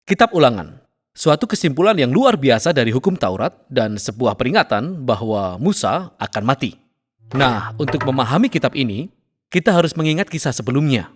Kitab Ulangan, suatu kesimpulan yang luar biasa dari hukum Taurat dan sebuah peringatan bahwa Musa akan mati. Nah, untuk memahami kitab ini, kita harus mengingat kisah sebelumnya.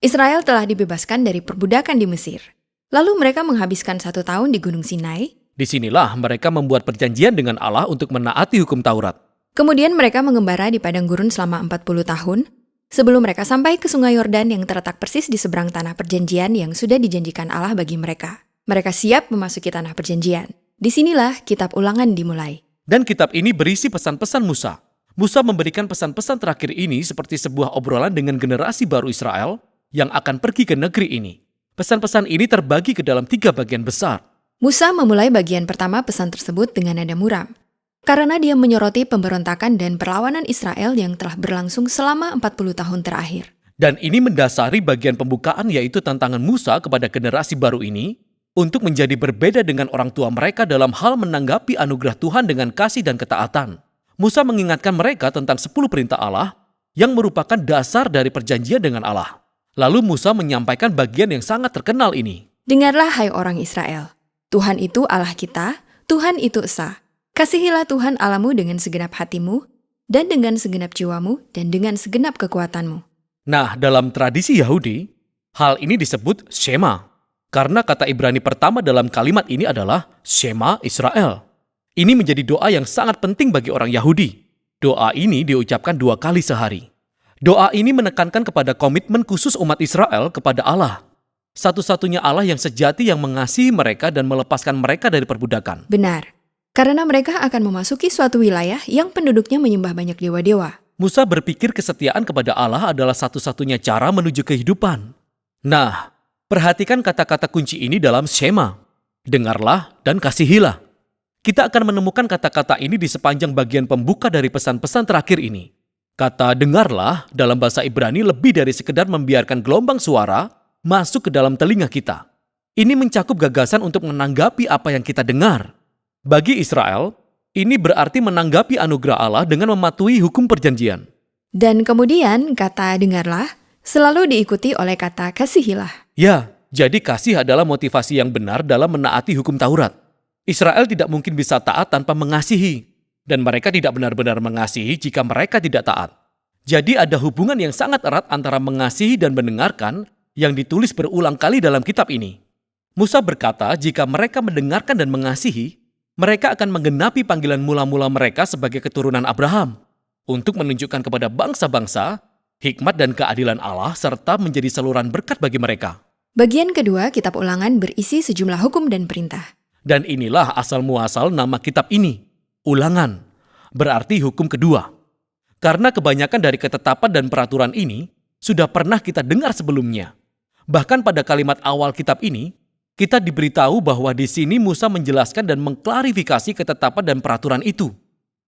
Israel telah dibebaskan dari perbudakan di Mesir. Lalu mereka menghabiskan 1 tahun di Gunung Sinai. Disinilah mereka membuat perjanjian dengan Allah untuk menaati hukum Taurat. Kemudian mereka mengembara di padang gurun selama 40 tahun, sebelum mereka sampai ke sungai Yordan yang terletak persis di seberang tanah perjanjian yang sudah dijanjikan Allah bagi mereka. Mereka siap memasuki tanah perjanjian. Disinilah kitab Ulangan dimulai. Dan kitab ini berisi pesan-pesan Musa. Musa memberikan pesan-pesan terakhir ini seperti sebuah obrolan dengan generasi baru Israel yang akan pergi ke negeri ini. Pesan-pesan ini terbagi ke dalam 3 bagian besar. Musa memulai bagian pertama pesan tersebut dengan nada muram, karena dia menyoroti pemberontakan dan perlawanan Israel yang telah berlangsung selama 40 tahun terakhir. Dan ini mendasari bagian pembukaan, yaitu tantangan Musa kepada generasi baru ini untuk menjadi berbeda dengan orang tua mereka dalam hal menanggapi anugerah Tuhan dengan kasih dan ketaatan. Musa mengingatkan mereka tentang 10 perintah Allah yang merupakan dasar dari perjanjian dengan Allah. Lalu Musa menyampaikan bagian yang sangat terkenal ini. Dengarlah hai orang Israel, Tuhan itu Allah kita, Tuhan itu esa. Kasihilah Tuhan Allahmu dengan segenap hatimu, dan dengan segenap jiwamu, dan dengan segenap kekuatanmu. Nah, dalam tradisi Yahudi, hal ini disebut Shema. Karena kata Ibrani pertama dalam kalimat ini adalah Shema Israel. Ini menjadi doa yang sangat penting bagi orang Yahudi. Doa ini diucapkan 2 kali sehari. Doa ini menekankan kepada komitmen khusus umat Israel kepada Allah. Satu-satunya Allah yang sejati yang mengasihi mereka dan melepaskan mereka dari perbudakan. Benar, karena mereka akan memasuki suatu wilayah yang penduduknya menyembah banyak dewa-dewa. Musa berpikir kesetiaan kepada Allah adalah satu-satunya cara menuju kehidupan. Nah, perhatikan kata-kata kunci ini dalam Shema. Dengarlah dan kasihilah. Kita akan menemukan kata-kata ini di sepanjang bagian pembuka dari pesan-pesan terakhir ini. Kata dengarlah dalam bahasa Ibrani lebih dari sekedar membiarkan gelombang suara masuk ke dalam telinga kita. Ini mencakup gagasan untuk menanggapi apa yang kita dengar. Bagi Israel, ini berarti menanggapi anugerah Allah dengan mematuhi hukum perjanjian. Dan kemudian kata dengarlah selalu diikuti oleh kata kasihilah. Ya, jadi kasih adalah motivasi yang benar dalam menaati hukum Taurat. Israel tidak mungkin bisa taat tanpa mengasihi. Dan mereka tidak benar-benar mengasihi jika mereka tidak taat. Jadi ada hubungan yang sangat erat antara mengasihi dan mendengarkan yang ditulis berulang kali dalam kitab ini. Musa berkata jika mereka mendengarkan dan mengasihi, mereka akan menggenapi panggilan mula-mula mereka sebagai keturunan Abraham untuk menunjukkan kepada bangsa-bangsa hikmat dan keadilan Allah serta menjadi saluran berkat bagi mereka. Bagian kedua kitab Ulangan berisi sejumlah hukum dan perintah. Dan inilah asal-muasal nama kitab ini. Ulangan, berarti hukum kedua. Karena kebanyakan dari ketetapan dan peraturan ini sudah pernah kita dengar sebelumnya. Bahkan pada kalimat awal kitab ini, kita diberitahu bahwa di sini Musa menjelaskan dan mengklarifikasi ketetapan dan peraturan itu.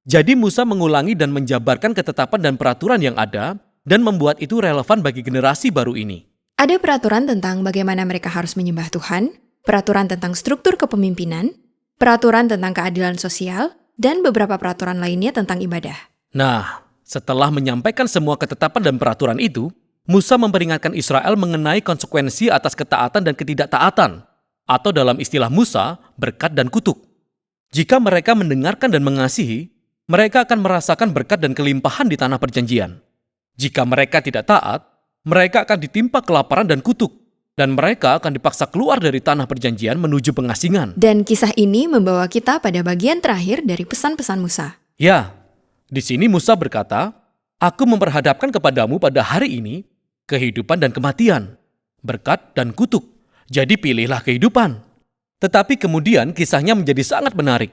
Jadi Musa mengulangi dan menjabarkan ketetapan dan peraturan yang ada dan membuat itu relevan bagi generasi baru ini. Ada peraturan tentang bagaimana mereka harus menyembah Tuhan, peraturan tentang struktur kepemimpinan, peraturan tentang keadilan sosial, dan beberapa peraturan lainnya tentang ibadah. Nah, setelah menyampaikan semua ketetapan dan peraturan itu, Musa memperingatkan Israel mengenai konsekuensi atas ketaatan dan ketidaktaatan, atau dalam istilah Musa, berkat dan kutuk. Jika mereka mendengarkan dan mengasihi, mereka akan merasakan berkat dan kelimpahan di tanah perjanjian. Jika mereka tidak taat, mereka akan ditimpa kelaparan dan kutuk, dan mereka akan dipaksa keluar dari tanah perjanjian menuju pengasingan. Dan kisah ini membawa kita pada bagian terakhir dari pesan-pesan Musa. Ya, di sini Musa berkata, "Aku memperhadapkan kepadamu pada hari ini kehidupan dan kematian, berkat dan kutuk. Jadi pilihlah kehidupan." Tetapi kemudian kisahnya menjadi sangat menarik.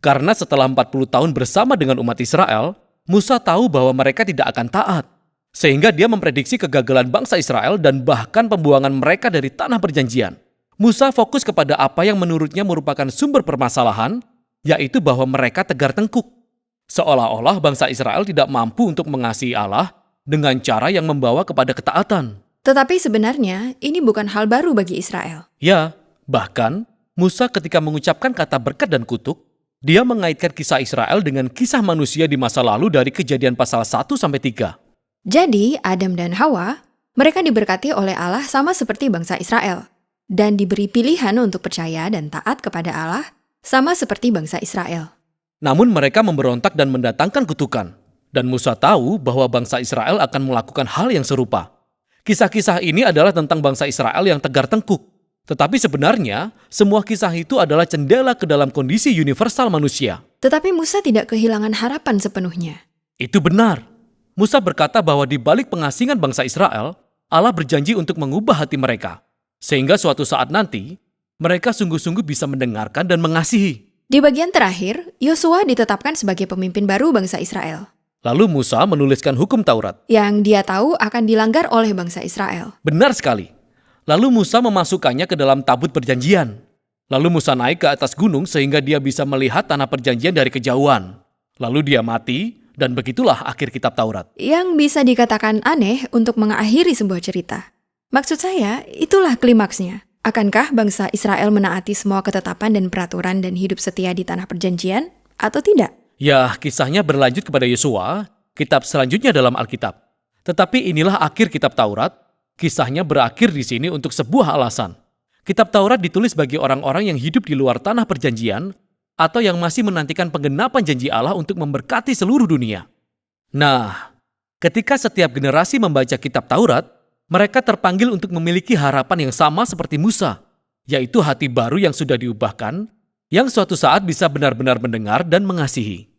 Karena setelah 40 tahun bersama dengan umat Israel, Musa tahu bahwa mereka tidak akan taat. Sehingga dia memprediksi kegagalan bangsa Israel dan bahkan pembuangan mereka dari tanah perjanjian. Musa fokus kepada apa yang menurutnya merupakan sumber permasalahan, yaitu bahwa mereka tegar tengkuk. Seolah-olah bangsa Israel tidak mampu untuk mengasihi Allah dengan cara yang membawa kepada ketaatan. Tetapi sebenarnya ini bukan hal baru bagi Israel. Ya, bahkan Musa ketika mengucapkan kata berkat dan kutuk, dia mengaitkan kisah Israel dengan kisah manusia di masa lalu dari Kejadian pasal 1-3. Jadi, Adam dan Hawa, mereka diberkati oleh Allah sama seperti bangsa Israel. dan diberi pilihan untuk percaya dan taat kepada Allah, sama seperti bangsa Israel. Namun mereka memberontak dan mendatangkan kutukan. Dan Musa tahu bahwa bangsa Israel akan melakukan hal yang serupa. Kisah-kisah ini adalah tentang bangsa Israel yang tegar tengkuk. Tetapi sebenarnya, semua kisah itu adalah jendela ke dalam kondisi universal manusia. Tetapi Musa tidak kehilangan harapan sepenuhnya. Itu benar. Musa berkata bahwa di balik pengasingan bangsa Israel, Allah berjanji untuk mengubah hati mereka. Sehingga suatu saat nanti, mereka sungguh-sungguh bisa mendengarkan dan mengasihi. Di bagian terakhir, Yosua ditetapkan sebagai pemimpin baru bangsa Israel, Lalu Musa menuliskan hukum Taurat. yang dia tahu akan dilanggar oleh bangsa Israel. Benar sekali. Lalu Musa memasukkannya ke dalam tabut perjanjian. Lalu Musa naik ke atas gunung sehingga dia bisa melihat tanah perjanjian dari kejauhan. Lalu dia mati, dan begitulah akhir kitab Taurat. Yang bisa dikatakan aneh untuk mengakhiri sebuah cerita. Maksud saya, itulah klimaksnya. Akankah bangsa Israel menaati semua ketetapan dan peraturan dan hidup setia di tanah perjanjian, atau tidak? Ya, kisahnya berlanjut kepada Yosua, kitab selanjutnya dalam Alkitab. Tetapi inilah akhir kitab Taurat, kisahnya berakhir di sini untuk sebuah alasan. Kitab Taurat ditulis bagi orang-orang yang hidup di luar tanah perjanjian, atau yang masih menantikan penggenapan janji Allah untuk memberkati seluruh dunia. Nah, ketika setiap generasi membaca kitab Taurat, mereka terpanggil untuk memiliki harapan yang sama seperti Musa, yaitu hati baru yang sudah diubahkan, yang suatu saat bisa benar-benar mendengar dan mengasihi.